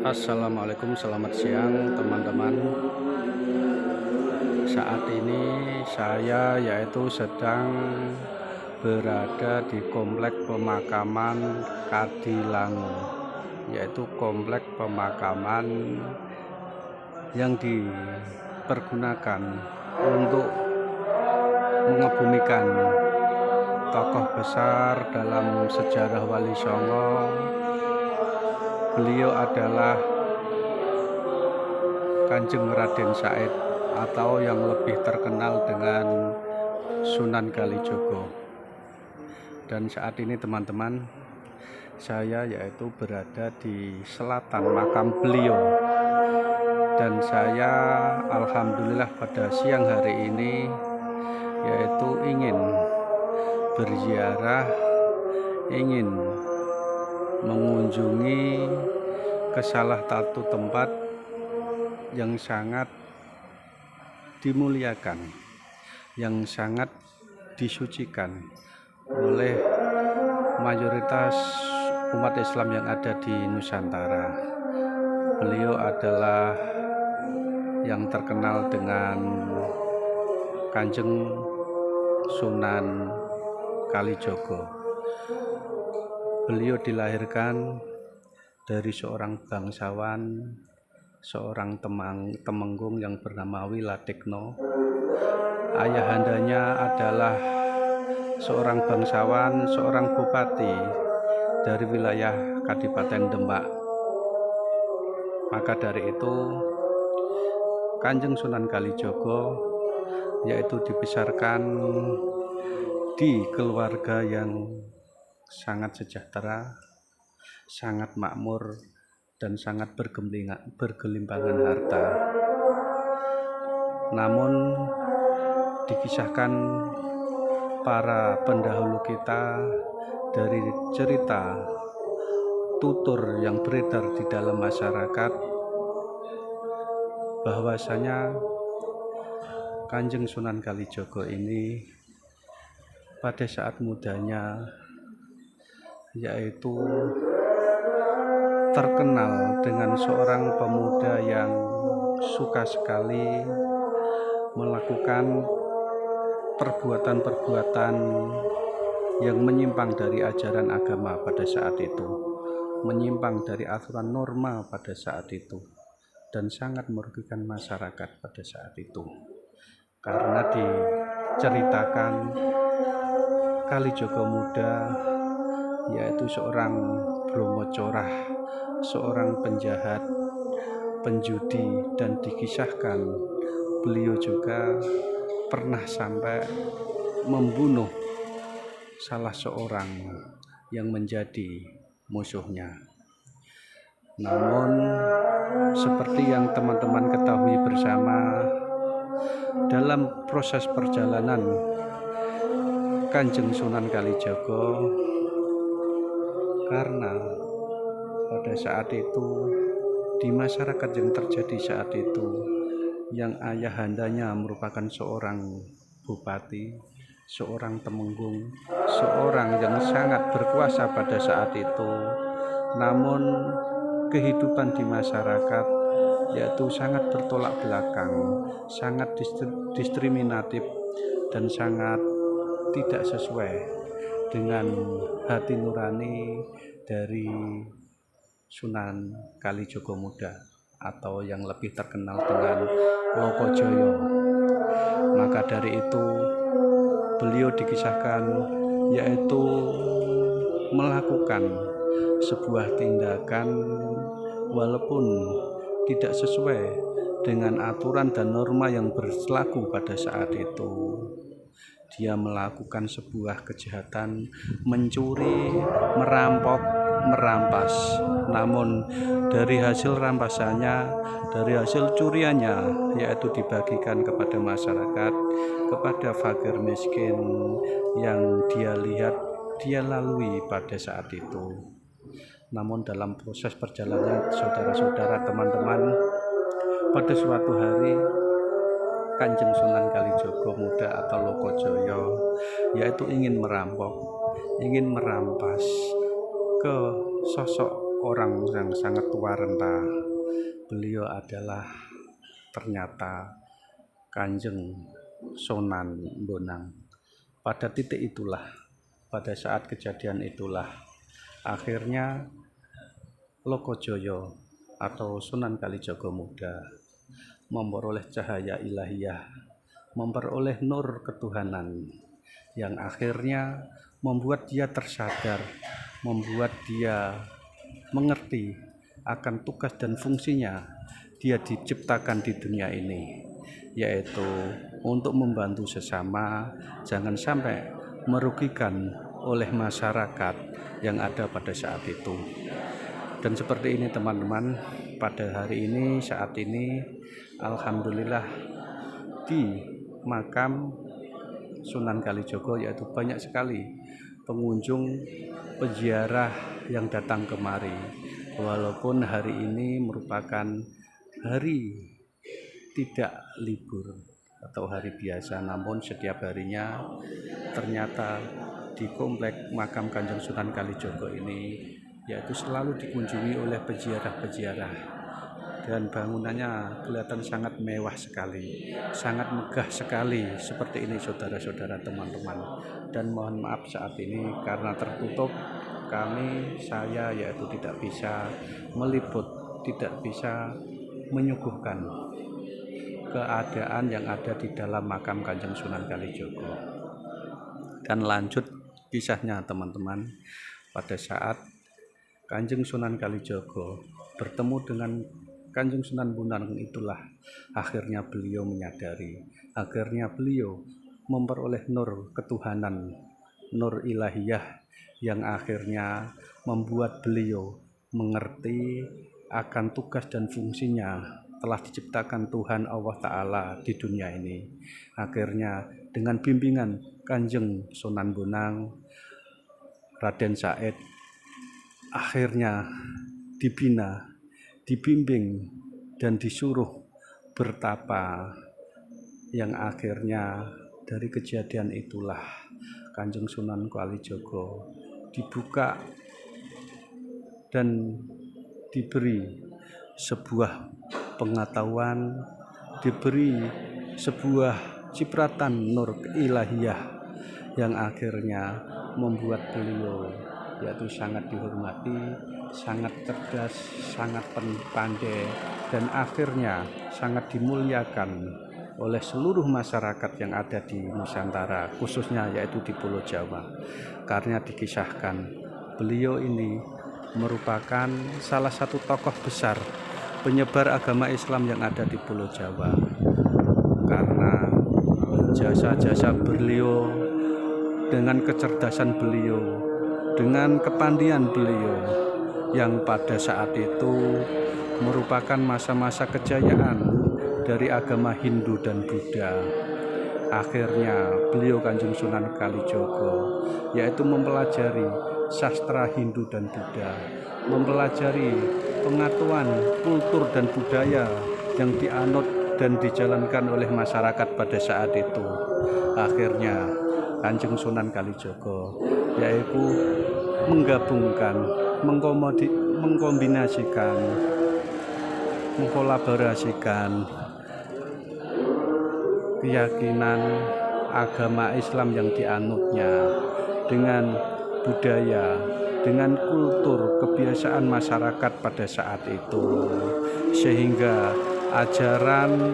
Assalamualaikum, selamat siang teman-teman. Saat ini saya sedang berada di komplek pemakaman Kadilango, yaitu komplek pemakaman yang dipergunakan untuk mengebumikan tokoh besar dalam sejarah Wali Songo. Beliau adalah Kanjeng Raden Said atau yang lebih terkenal dengan Sunan Kalijogo. Dan saat ini teman-teman, saya berada di selatan makam beliau. Dan saya alhamdulillah pada siang hari ini ingin berziarah, ingin mengunjungi ke salah satu tempat yang sangat dimuliakan, yang sangat disucikan oleh mayoritas umat Islam yang ada di Nusantara. Beliau adalah yang terkenal dengan Kanjeng Sunan Kalijogo. Beliau dilahirkan dari seorang bangsawan, seorang temenggung yang bernama Wiladekno. Ayahandanya adalah seorang bangsawan, seorang bupati dari wilayah Kadipaten Demak. Maka dari itu Kanjeng Sunan Kalijogo dibesarkan di keluarga yang sangat sejahtera, sangat makmur, dan sangat bergelimpangan harta. Namun dikisahkan para pendahulu kita dari cerita tutur yang beredar di dalam masyarakat bahwasanya Kanjeng Sunan Kalijogo ini pada saat mudanya terkenal dengan seorang pemuda yang suka sekali melakukan perbuatan-perbuatan yang menyimpang dari ajaran agama pada saat itu, menyimpang dari aturan norma pada saat itu, dan sangat merugikan masyarakat pada saat itu. Karena diceritakan Kalijogo muda seorang bromocorah, seorang penjahat, penjudi, dan dikisahkan beliau juga pernah sampai membunuh salah seorang yang menjadi musuhnya. Namun seperti yang teman-teman ketahui bersama, dalam proses perjalanan Kanjeng Sunan Kalijogo, karena pada saat itu di masyarakat yang terjadi saat itu, yang ayahandanya merupakan seorang bupati, seorang temenggung, seorang yang sangat berkuasa pada saat itu, namun kehidupan di masyarakat sangat bertolak belakang, sangat diskriminatif, dan sangat tidak sesuai dengan hati nurani dari Sunan Kalijogo muda atau yang lebih terkenal dengan Lokojoyo. Maka dari itu beliau dikisahkan melakukan sebuah tindakan walaupun tidak sesuai dengan aturan dan norma yang berlaku pada saat itu. Dia melakukan sebuah kejahatan, mencuri, merampok, merampas. Namun dari hasil rampasannya, dari hasil curiannya, dibagikan kepada masyarakat, kepada fakir miskin yang dia lihat, dia lalui pada saat itu. Namun dalam proses perjalanan, saudara-saudara, teman-teman, pada suatu hari Kanjeng Sunan Kalijogo muda atau Lokojoyo ingin merampok, ingin merampas ke sosok orang yang sangat tua renta. Beliau adalah ternyata Kanjeng Sunan Bonang. Pada titik itulah, pada saat kejadian itulah, akhirnya Lokojoyo atau Sunan Kalijaga Muda memperoleh cahaya ilahiyah, memperoleh nur ketuhanan yang akhirnya membuat dia tersadar, membuat dia mengerti akan tugas dan fungsinya dia diciptakan di dunia ini, yaitu untuk membantu sesama, jangan sampai merugikan oleh masyarakat yang ada pada saat itu. Dan seperti ini teman-teman, pada hari ini, saat ini, alhamdulillah di makam Sunan Kalijogo yaitu banyak sekali pengunjung peziarah yang datang kemari. Walaupun hari ini merupakan hari tidak libur atau hari biasa, namun setiap harinya ternyata di komplek makam Kanjeng Sunan Kalijogo ini yaitu selalu dikunjungi oleh peziarah-peziarah, dan bangunannya kelihatan sangat mewah sekali, sangat megah sekali seperti ini saudara-saudara teman-teman. Dan mohon maaf saat ini karena tertutup, saya yaitu tidak bisa meliput, tidak bisa menyuguhkan keadaan yang ada di dalam makam Kanjeng Sunan Kalijogo. Dan lanjut kisahnya teman-teman, pada saat Kanjeng Sunan Kalijogo bertemu dengan Kanjeng Sunan Bonang, itulah akhirnya beliau menyadari, akhirnya beliau memperoleh nur ketuhanan, nur ilahiyah yang akhirnya membuat beliau mengerti akan tugas dan fungsinya telah diciptakan Tuhan Allah Ta'ala di dunia ini. Akhirnya dengan bimbingan Kanjeng Sunan Bonang, Raden Said akhirnya dibina, dibimbing, dan disuruh bertapa, yang akhirnya dari kejadian itulah Kanjeng Sunan Kalijogo dibuka dan diberi sebuah pengetahuan, diberi sebuah cipratan nur ilahiyah yang akhirnya membuat beliau yaitu sangat dihormati, sangat cerdas, sangat pandai, dan akhirnya sangat dimuliakan oleh seluruh masyarakat yang ada di Nusantara, khususnya yaitu di Pulau Jawa. Karena dikisahkan beliau ini merupakan salah satu tokoh besar penyebar agama Islam yang ada di Pulau Jawa, karena jasa-jasa beliau, dengan kecerdasan beliau, dengan kepandian beliau yang pada saat itu merupakan masa-masa kejayaan dari agama Hindu dan Buddha. Akhirnya beliau Kanjeng Sunan Kalijogo yaitu mempelajari sastra Hindu dan Buddha, mempelajari pengetahuan kultur dan budaya yang dianut dan dijalankan oleh masyarakat pada saat itu. Akhirnya Kanjeng Sunan Kalijogo yaitu menggabungkan, mengkombinasikan, mengkolaborasikan keyakinan agama Islam yang dianutnya dengan budaya, dengan kultur kebiasaan masyarakat pada saat itu, sehingga ajaran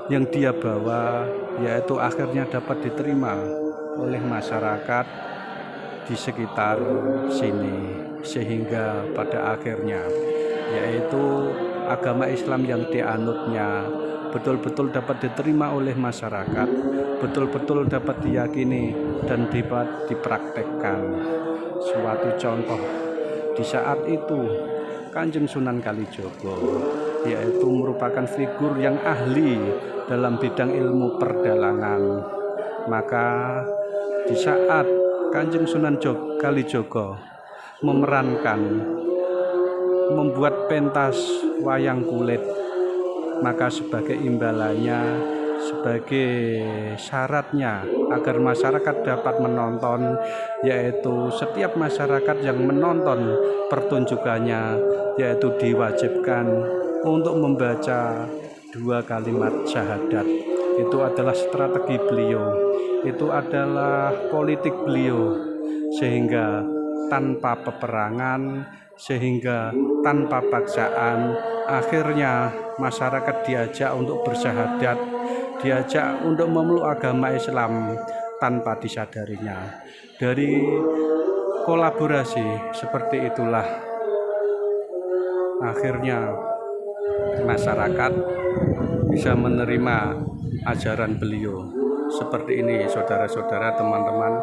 yang dia bawa yaitu akhirnya dapat diterima oleh masyarakat di sekitar sini, sehingga pada akhirnya yaitu agama Islam yang dianutnya betul-betul dapat diterima oleh masyarakat, betul-betul dapat diyakini dan dapat dipraktekkan. Suatu contoh di saat itu Kanjeng Sunan Kalijogo yaitu merupakan figur yang ahli dalam bidang ilmu perdalangan. Maka di saat Kanjeng Sunan Kalijogo memerankan, membuat pentas wayang kulit, maka sebagai imbalannya sebagai syaratnya agar masyarakat dapat menonton, yaitu setiap masyarakat yang menonton pertunjukannya yaitu diwajibkan untuk membaca 2 kalimat syahadat. Itu adalah strategi beliau, itu adalah politik beliau, sehingga tanpa peperangan, sehingga tanpa paksaan, akhirnya masyarakat diajak untuk bersyahadat, diajak untuk memeluk agama Islam tanpa disadarinya. Dari kolaborasi seperti itulah akhirnya masyarakat bisa menerima ajaran beliau. Seperti ini saudara-saudara, teman-teman,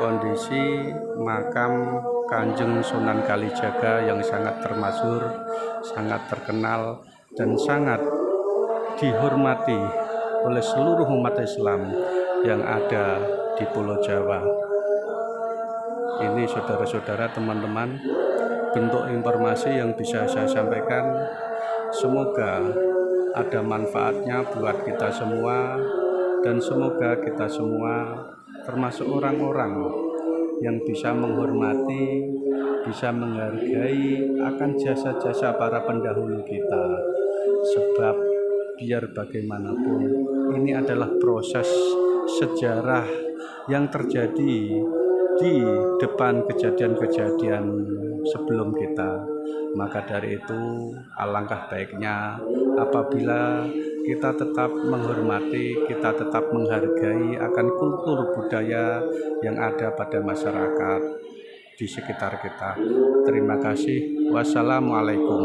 kondisi makam Kanjeng Sunan Kalijaga yang sangat termasyhur, sangat terkenal, dan sangat dihormati oleh seluruh umat Islam yang ada di Pulau Jawa. Ini saudara-saudara, teman-teman, bentuk informasi yang bisa saya sampaikan. Semoga ada manfaatnya buat kita semua, dan semoga kita semua termasuk orang-orang yang bisa menghormati, bisa menghargai akan jasa-jasa para pendahulu kita. Sebab biar bagaimanapun ini adalah proses sejarah yang terjadi di depan kejadian-kejadian sebelum kita. Maka dari itu alangkah baiknya apabila kita tetap menghormati, kita tetap menghargai akan kultur budaya yang ada pada masyarakat di sekitar kita. Terima kasih. Wassalamualaikum.